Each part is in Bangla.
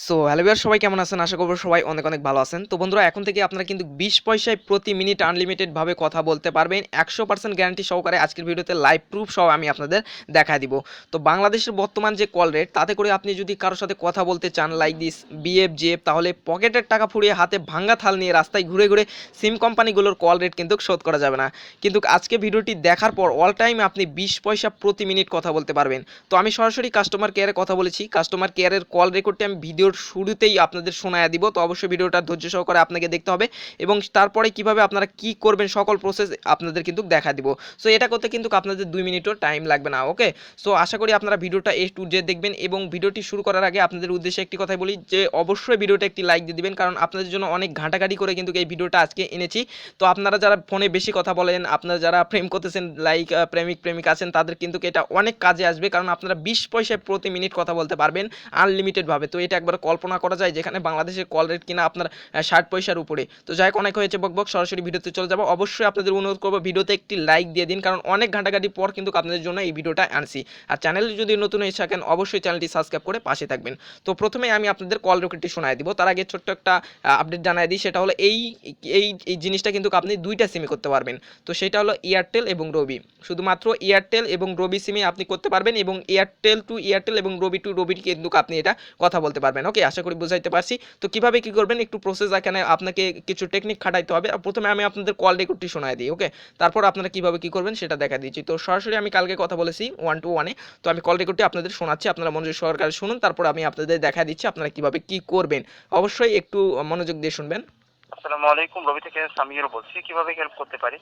সো হ্যালো ভিউয়ার, সবাই কেমন আছেন? আশা করব সবাই অনেক অনেক ভালো আছেন। তো বন্ধুরা, এখন থেকে আপনারা কিন্তু 20 পয়সায় প্রতি মিনিট আনলিমিটেড ভাবে কথা বলতে পারবেন 100% গ্যারান্টি সহকারে। আজকের ভিডিওতে লাইভ প্রুফ সহ আমি আপনাদের দেখায় দিব। তো বাংলাদেশের বর্তমান যে কল রেট, তাতে করে আপনি যদি কারোর সাথে কথা বলতে চান লাইক দিস বিএফ জিএফ, তাহলে পকেটের টাকা ফুরিয়ে হাতে ভাঙ্গা থাল নিয়ে রাস্তায় ঘুরে ঘুরে সিম কোম্পানিগুলোর কল রেট কিন্তু শোধ করা যাবে না। কিন্তু আজকে ভিডিওটি দেখার পর অল টাইম আপনি 20 পয়সা প্রতি মিনিট কথা বলতে পারবেন। তো আমি সরাসরি কাস্টমার কেয়ারে কথা বলেছি। কাস্টমার কেয়ারের কল রেকর্ডটি আমি ভিডিওর শুরুতেই আপনাদের শোনায়া দিব। তো অবশ্যই ভিডিওটা ধৈর্য সহকারে আপনাকে দেখতে হবে এবং তারপরে কিভাবে আপনারা কি করবেন সকল প্রসেস আপনাদের কিন্তু দেখা দিব। সো এটা করতে কিন্তু আপনাদের 2 মিনিটও টাইম লাগবে না। ওকে, সো আশা করি আপনারা ভিডিওটা A to Z দেখবেন এবং ভিডিওটি শুরু করার আগে আপনাদের উদ্দেশ্যে একটি কথাই বলি যে অবশ্যই ভিডিওটা একটি লাইক দিয়ে দিবেন, কারণ আপনাদের জন্য অনেক ঘাটাঘাটি করে কিন্তু এই ভিডিওটা আজকে এনেছি। তো আপনারা যারা ফোনে বেশি কথা বলেন, আপনারা যারা প্রেম করতেছেন, লাইক প্রেমিক প্রেমিক আছেন, তাদের কিন্তু এটা অনেক কাজে আসবে, কারণ আপনারা 20 পয়সায় প্রতি মিনিট কথা বলতে পারবেন আনলিমিটেড ভাবে। তো এটা একবার কল্পনা করা যায়, যেখানে বাংলাদেশের কল রেট কিনা আপনার 60 পয়সার উপরে। তো যাই হোক, অনেক হয়েছে বকবক, সরাসরি ভিডিওতে চলে যাবো। অবশ্যই আপনাদের অনুরোধ করবো ভিডিওতে একটি লাইক দিয়ে দিন, কারণ অনেক ঘাটাঘাটি পর কিন্তু আপনাদের জন্য এই ভিডিওটা আনছি। আর চ্যানেলে যদি নতুন হয়ে থাকেন অবশ্যই চ্যানেলটি সাবস্ক্রাইব করে পাশে থাকবেন। তো প্রথমে আমি আপনাদের কল রেকর্ডটি শোনায় দিব। তার আগে ছোট্ট একটা আপডেট জানাই দিই, সেটা হলো এই এই এই জিনিসটা কিন্তু আপনি দুইটা সিমে করতে পারবেন। তো সেটা হলো এয়ারটেল এবং রবি। শুধুমাত্র এয়ারটেল এবং রবি সিমে আপনি করতে পারবেন এবং এয়ারটেল টু এয়ারটেল এবং রবি টু রবি কিন্তু আপনি এটা কথা বলতে পারবেন। ওকে, আশা করি বুঝাইতে পারছি। তো কিভাবে কি করবেন, একটু প্রসেস এখানে আপনাকে কিছু টেকনিক খাটাইতে হবে। প্রথমে আমি আপনাদের কল রেকর্ডটি শোনায় দিই। ওকে, তারপর আপনারা কিভাবে কি করবেন সেটা দেখা দিচ্ছি। তো সরাসরি আমি কালকে কথা বলেছি 1-to-1-এ। তো আমি কল রেকর্ডটি আপনাদের শোনাচ্ছি, আপনারা মনোযোগ সহকারে শুনুন, তারপর আমি আপনাদের দেখা দিচ্ছি আপনারা কিভাবে কি করবেন। অবশ্যই একটু মনোযোগ দিয়ে শুনবেন। আসসালামু আলাইকুম, রবি থেকে সামিউর বলছি। কিভাবে হেল্প করতে পারি?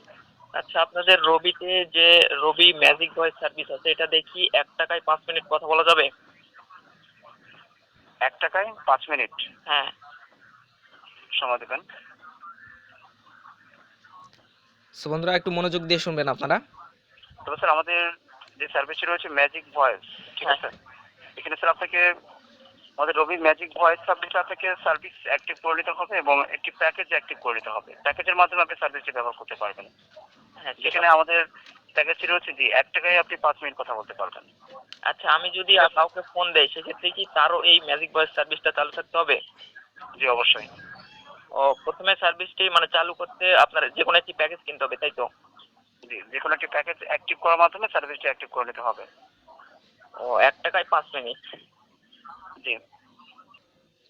আচ্ছা, আপনাদের রবিতে যে রবি ম্যাজিক ভয়েস সার্ভিস আছে, এটা দেখি 1 টাকায় 5 মিনিট কথা বলা যাবে? 1 টাকায় 5 মিনিট হ্যাঁ। সময় দেবেন। সো বন্ধুরা, একটু মনোযোগ দিয়ে শুনবেন আপনারা। তবে স্যার, আমাদের যে সার্ভিসটি রয়েছে ম্যাজিক ভয়েস, ঠিক হ্যাঁ। আছে, এখানে স্যার আপনাকে আমাদের রবি ম্যাজিক ভয়েস সার্ভিস আপনাকে সার্ভিস অ্যাক্টিভ করে নিতে হবে এবং একটি প্যাকেজ অ্যাক্টিভ করে নিতে হবে। প্যাকেজের মাধ্যমে আপনি সার্ভিসটি ব্যবহার করতে পারবেন। হ্যাঁ, যেখানে আমাদের প্যাকেজটি রয়েছে যে 1 টাকায় আপনি 5 মিনিট কথা বলতে পারবেন। আচ্ছা, আমি যদি কাউকে ফোন দেই, সেক্ষেত্রে কি তারও এই ম্যাজিক ভয়েস সার্ভিসটা চালু থাকতে হবে? জি অবশ্যই। ও, প্রথমে সার্ভিসটি মানে চালু করতে আপনার যে কোনো একটি প্যাকেজ কিনতে হবে, তাই তো? জি, যে কোনো একটি প্যাকেজ অ্যাক্টিভ করার মাধ্যমে সার্ভিসটি অ্যাক্টিভ করে নিতে হবে। ও, 1 টাকায় 5 মিনিট। জি।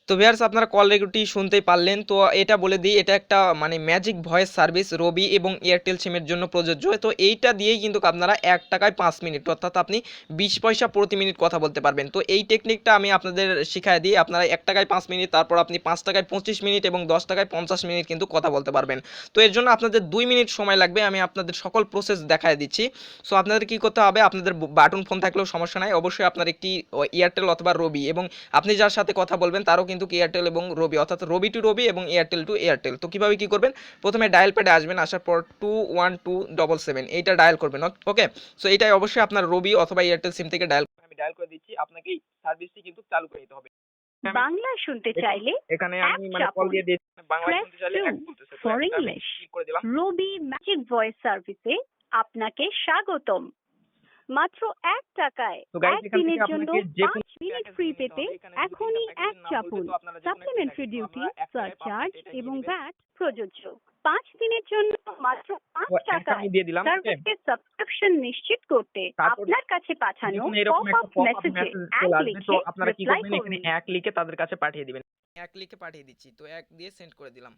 তো ভিউয়ার্স, আপনারা কল রেকর্ডটি শুনতেই পারলেন। তো এটা বলে দিই, এটা একটা মানে ম্যাজিক ভয়েস সার্ভিস রবি এবং এয়ারটেল সিমের জন্য প্রযোজ্য। তো এইটা দিয়েই কিন্তু আপনারা 1 টাকায় 5 মিনিট, অর্থাৎ আপনি 20 পয়সা প্রতি মিনিট কথা বলতে পারবেন। তো এই টেকনিকটা আমি আপনাদের শিখাই দিই। আপনারা 1 টাকায় 5 মিনিট, তারপর আপনি 5 টাকায় 25 মিনিট এবং 10 টাকায় 50 মিনিট কিন্তু কথা বলতে পারবেন। তো এর জন্য আপনাদের 2 মিনিট সময় লাগবে। আমি আপনাদের সকল প্রসেস দেখায় দিচ্ছি। সো আপনাদের কি করতে হবে, আপনাদের বাটন ফোন থাকলেও সমস্যা নাই, অবশ্যই আপনার একটি এয়ারটেল অথবা রবি, এবং আপনি যার সাথে কথা বলবেন তারও কিন্তু এয়ারটেল এবং রবি, অর্থাৎ রবি টু রবি এবং এয়ারটেল টু এয়ারটেল। তো কিভাবে কি করবেন, প্রথমে ডায়াল প্যাডে আসবেন, আসার পর 21277 এইটা ডায়াল করবেন। ওকে, সো এইটাই অবশ্যই আপনার রবি অথবা এয়ারটেল সিম থেকে ডায়াল, আমি ডায়াল করে দিচ্ছি। আপনাকে এই সার্ভিসটি কিন্তু চালু করে দিতে হবে। বাংলা শুনতে চাইলে এখানে আমি অ্যাপ মানে কল চাপুন। দিয়ে দিয়েছি, বাংলা প্রেস শুনতে চাইলে 2 এক বলতেছে, তো ফর একটা আমি ইংলিশ। ক্লিক করে দিলাম। রবি ম্যাজিক ভয়েস সার্ভিসে আপনাকে স্বাগতম। মাত্র 1 টাকায় তো গাইস, 1 এখান থেকে দিনের জন্য আপনাকে যে কোনো 5 মিনিট প্যাকেজ ফ্রি নিয়ে নিতে পেতে হবে। এখানে দুই তিনটা এখনই প্যাকেজের অ্যাপ নাম বলবে, চাপুন। তো আপনারা যে কোনো একটা সাপ্লিমেন্টারি প্যাকেজ, তো ডিউটি, আমরা 1 টাকায় 5 সারচার্জ মিনিট এটাই নিয়ে এবং নেবেন। ভ্যাট প্রযোজ্য। 5 দিনের জন্য মাত্র তো 5 এক আমি টাকায় দিয়ে দিলাম। ওকে, সার্ভিসের সাবস্ক্রিপশন নিশ্চিত করতে তারপর আপনার কাছে পাঠানো দেখুন এরকম পপ একটা আপ পপ আপ মেসেজে মেসেজ এক চলে আসবে। তো লিখে আপনারা কি রিপ্লাই করবেন, এখানে করুন। এক লিখে তাদের কাছে পাঠিয়ে দিবেন। এক লিখে পাঠিয়ে দিচ্ছি, তো এক দিয়ে সেন্ড করে দিলাম।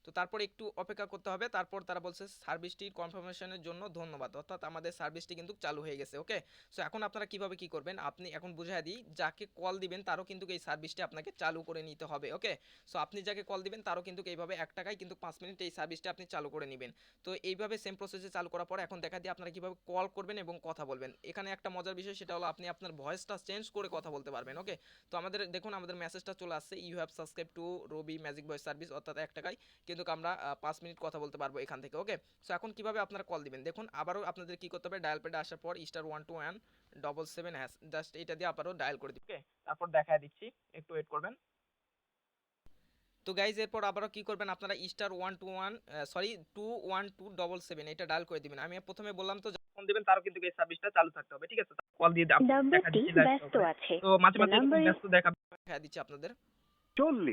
তো তারপর একটু অপেক্ষা করতে হবে। তারপর তারা বলছে সার্ভিসটির কনফার্মেশনের জন্য ধন্যবাদ, অর্থাৎ আমাদের সার্ভিসটি কিন্তু চালু হয়ে গেছে। ওকে, সো এখন আপনারা কিভাবে কি করবেন, আপনি এখন বুঝাই দিই, যাকে কল দিবেন তারও কিন্তু এই সার্ভিসটি আপনাকে চালু করে নিতে হবে। ওকে, সো আপনি যাকে কল দিবেন তারও কিন্তু এইভাবে 1 টাকায় কিন্তু 5 মিনিট এই সার্ভিসটা আপনি চালু করে নেবেন। তো এইভাবে সেম প্রসেসে চালু করার পর এখন দেখা দিই আপনারা কিভাবে কল করবেন এবং কথা বলবেন। এখানে একটা মজার বিষয়, সেটা হলো আপনি আপনার ভয়েসটা চেঞ্জ করে কথা বলতে পারবেন। ওকে, তো আমাদের দেখুন আমাদের মেসেজটা চলে আসছে, you have subscribe to Robi magic voice service, অর্থাৎ 1 টাকায় কিন্তু আমরা 5 মিনিট কথা বলতে পারবো এখান থেকে। ওকে, সো এখন কিভাবে আপনারা কল দিবেন দেখুন। আবারও আপনাদের কি করতে হবে, ডায়াল প্যাডে আসার পর *12177# জাস্ট এটা দিয়ে আবারও ডায়াল করে দিবেন। ওকে, তারপর দেখা দিচ্ছি, একটু ওয়েট করবেন। তো গাইজ, এরপর আবারও কি করবেন, আপনারা *21277 এটা ডায়াল করে দিবেন। আমি প্রথমে বললাম তো, যখন দিবেন তারও কিন্তু এই সার্ভিসটা চালু থাকতে হবে। ঠিক আছে, কল দিয়ে দেখা নাম্বারটি দিচ্ছি। ব্যস্ত আছে। তো মাঝে The মাঝে এরকম number is ব্যস্ত দেখা দেখা দিচ্ছি আপনাদের।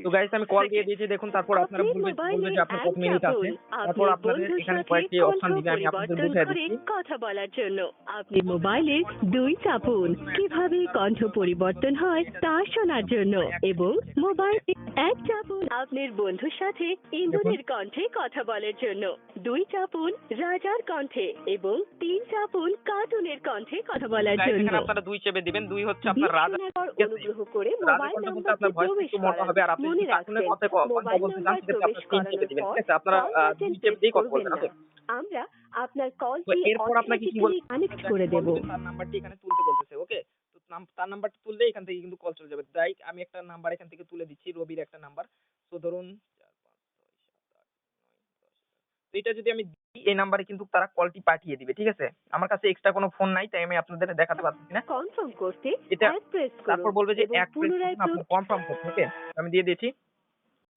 তো গাইস আমি কল দিয়ে দিয়েছি, দেখুন তারপর আপনারা বলবে যে আপনার কত মিনিট আছে, তারপর আপনাদের এখানে কয়েকটি অপশন দিবে, আমি আপনাদের বুঝিয়ে দিচ্ছি। কথা বলার জন্য আপনি মোবাইলের 2 চাপুন, কিভাবে কণ্ঠ পরিবর্তন হয় তা শোনার জন্য, এবং মোবাইল 1 চাপুন আপনার বন্ধুর সাথে ইন্দুরের কণ্ঠে কথা বলার জন্য, 2 চাপুন রাজার কণ্ঠে, এবং 3 চাপুন কার্টুনের কণ্ঠে কথা বলার গাইস জন্য। এখানে আপনারা 2 চেপে দিবেন, 2 হচ্ছে আপনার রাজা, অনুগ্রহ করে রাজা মোবাইল কণ্ঠ বলতে নাম্বারটি আপনার ভয়েস প্রবেশ একটু মোটা হবে, আর আপনি মনে যদি কার্টুনের রাখবেন, কথা মোবাইল বলতে চান নাম্বার সেক্ষেত্রে প্রবেশ আপনারা 3 চেপে করানোর দিবেন, পর ঠিক আছে? আপনারা কল 2 বাটন চেপ দিয়েই কথা করবেন বলবেন, না। ওকে? আমরা আপনার তো কলটি এরপর আপনাকে কি বলতে কানেক্ট করে দেব। তার নাম্বারটি এখানে তুলতে বলতেছে, ওকে? তো তার নাম্বারটা তুললে এখান থেকে কিন্তু কল চলে যাবে। তাই আমি একটা নাম্বার এখান থেকে তুলে দিচ্ছি, রবির একটা নাম্বার। তো ধরুন 4 5 6 7 8 9 10। তো এটা যদি আমি দিই, এই নাম্বারে কিন্তু তারা কলটি পাঠিয়ে দিবে, ঠিক আছে? আমার কাছে এক্সট্রা কোনো ফোন নাই, তাই আমি আপনাদের দেখাতে পারতেছি না। কনফার্ম করতে এটা এক প্রেস তারপর করুন বলবে যে এবং এক প্রেস পুনরায় আপনার কনফার্ম করতে, ওকে? আমি দিয়ে দিয়েছি।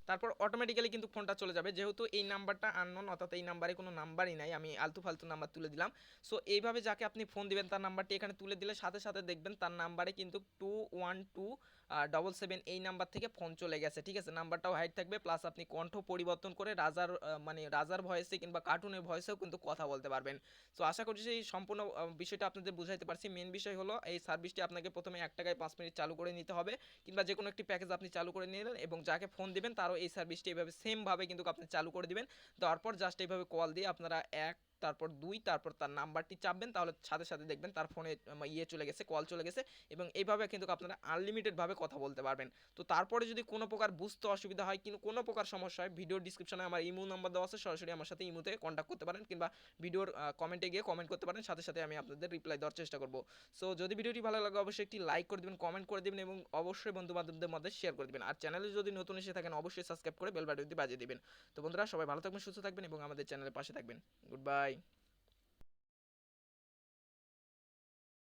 তারপর অটোমেটিক্যালি কিন্তু ফোনটা চলে যাবে, যেহেতু এই নাম্বারটা আননোন, অর্থাৎ এই নাম্বারে কোনো নাম্বারই নাই, আমি আলতু ফালতু নাম্বার তুলে দিলাম। সো এইভাবে যাকে আপনি ফোন দিবেন তার নাম্বারটি এখানে তুলে দিলে সাথে সাথে দেখবেন তার নাম্বারে কিন্তু 21277 এই নাম্বার থেকে ফোন চলে গেছে, ঠিক আছে? নাম্বারটাও হাইড থাকবে, প্লাস আপনি কণ্ঠ পরিবর্তন করে রাজার মানে রাজার ভয়েসে কিংবা কার্টুনের ভয়েসেও কিন্তু কথা বলতে পারবেন। সো আশা করছি এই সম্পূর্ণ বিষয়টা আপনাদের বুঝাইতে পারছি। মেন বিষয় হলো এই সার্ভিসটি আপনাকে প্রথমে 1 টাকায় 5 মিনিট চালু করে নিতে হবে, কিংবা যে কোনো একটি প্যাকেজ আপনি চালু করে নিলেন এবং যাকে ফোন দিবেন তারও এই সার্ভিসটি এইভাবে সেম ভাবে কিন্তু আপনি চালু করে দিবেন। তারপর জাস্ট এইভাবে কল দিয়ে আপনারা 1 তারপর 2 তারপর তার নাম্বারটি চাপবেন, তাহলে সাথে সাথে দেখবেন তার ফোনে চলে গেছে, কল চলে গেছে, এবং এইভাবে কিন্তু আপনারা আনলিমিটেড ভাবে কথা বলতে পারবেন। তো তারপরে যদি কোনো প্রকার বুঝতে অসুবিধা হয়, কিন্তু কোনো প্রকার সমস্যা হয়, ভিডিওর ডিসক্রিপশনে আমার ইমো নাম্বার দেওয়া আছে, সরাসরি আমার সাথে ইমোতে কন্ট্যাক্ট করতে পারেন, কিংবা ভিডিওর কমেন্টে গিয়ে কমেন্ট করতে পারেন, সাথে সাথে আমি আপনাদের রিপ্লাই দেওয়ার চেষ্টা করব। সো যদি ভিডিওটি ভালো লাগে অবশ্যই একটি লাইক করে দিবেন, কমেন্ট করে দিবেন, এবং অবশ্যই বন্ধু বান্ধবদের মধ্যে শেয়ার করে দিবেন। আর চ্যানেলে যদি নতুন এসে থাকেন অবশ্যই সাবস্ক্রাইব করে বেল বাটনটি বাজিয়ে দিবেন। তো বন্ধুরা সবাই ভালো থাকবেন, সুস্থ থাকবেন, এবং আমাদের চ্যানেলের পাশে থাকবেন। Good bye.